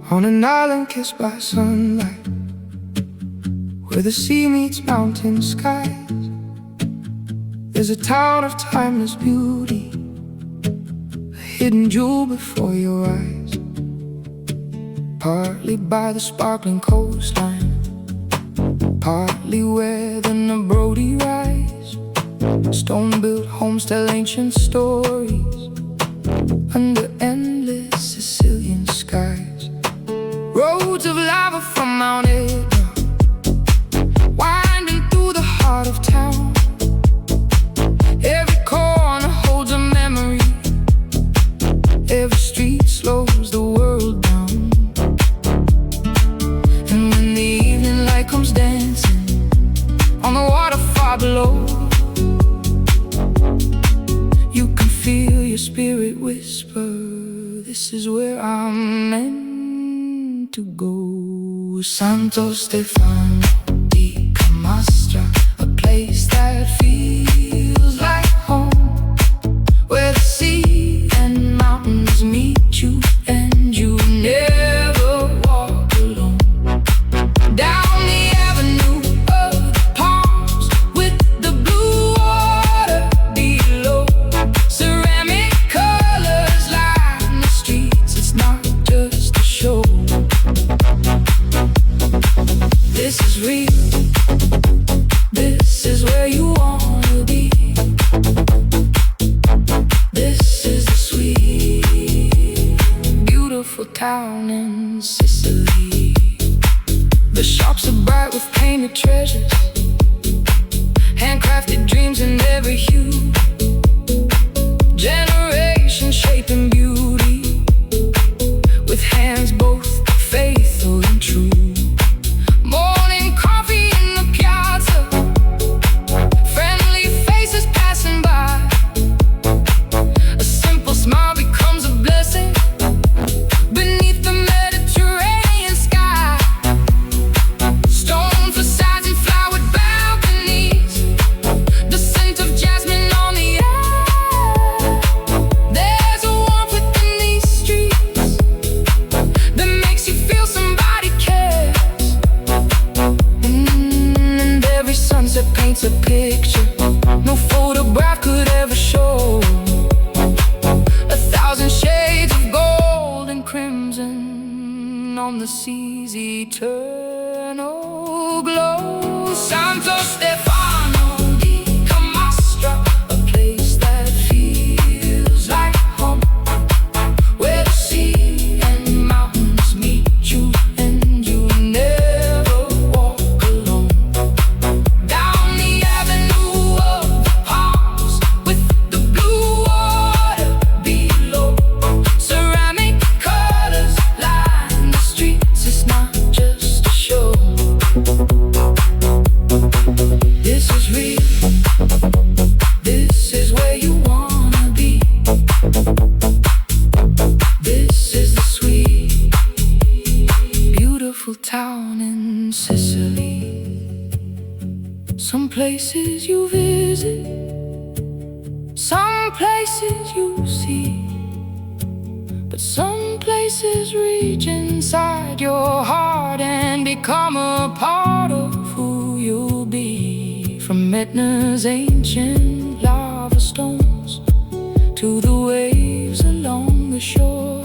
On an island kissed by sunlight, where the sea meets mountain skies, there's a town of timeless beauty, a hidden jewel before your eyes. Partly by the sparkling coastline, partly where the Nebrodi rise. Stone-built homes tell ancient stories under endless Sicilian skies. Roads of lava from Mount Etna, winding through the heart of town. Every corner holds a memory, every street slows the world down. And when the evening light comes dancing on the water far below, you can feel your spirit whisper, this is where I'm meant to go. Santo Stefano di Camastra, a place that feels like home, where the sea and mountains meet you, and you never walk alone. Down the avenue of palms with the blue water below, ceramic colors line the streets. It's not just a show. This is real, this is where you wanna be. This is the sweet, beautiful town in Sicily. The shops are bright with painted treasures, handcrafted dreams in every hue. Generations shaping beauty with hands both faithful and true. Morning coffee in the piazza, friendly faces passing by. A simple smile becomes a blessing beneath the Mediterranean sky. Stone facades and flowered balconies, the scent of jasmine on the air. There's a warmth within these streets that makes you feel somebody cares. And every sunset paints a picture no photograph could ever show. 1,000 shades of gold and crimson on the sea's eternal glow. Santo Stefano di Camastra, a place that feels like home, where the sea and mountains meet you, and you never walk alone. Down the avenue of palms with the blue water below, ceramic colors line the streets. It's not just a show. This is real, this is where you wanna be. This is the sweet, beautiful town in Sicily. Some places you visit, some places you see, but some places reach inside your heart and become a part of who you'll be. From Etna's ancient lava stones to the waves along the shore,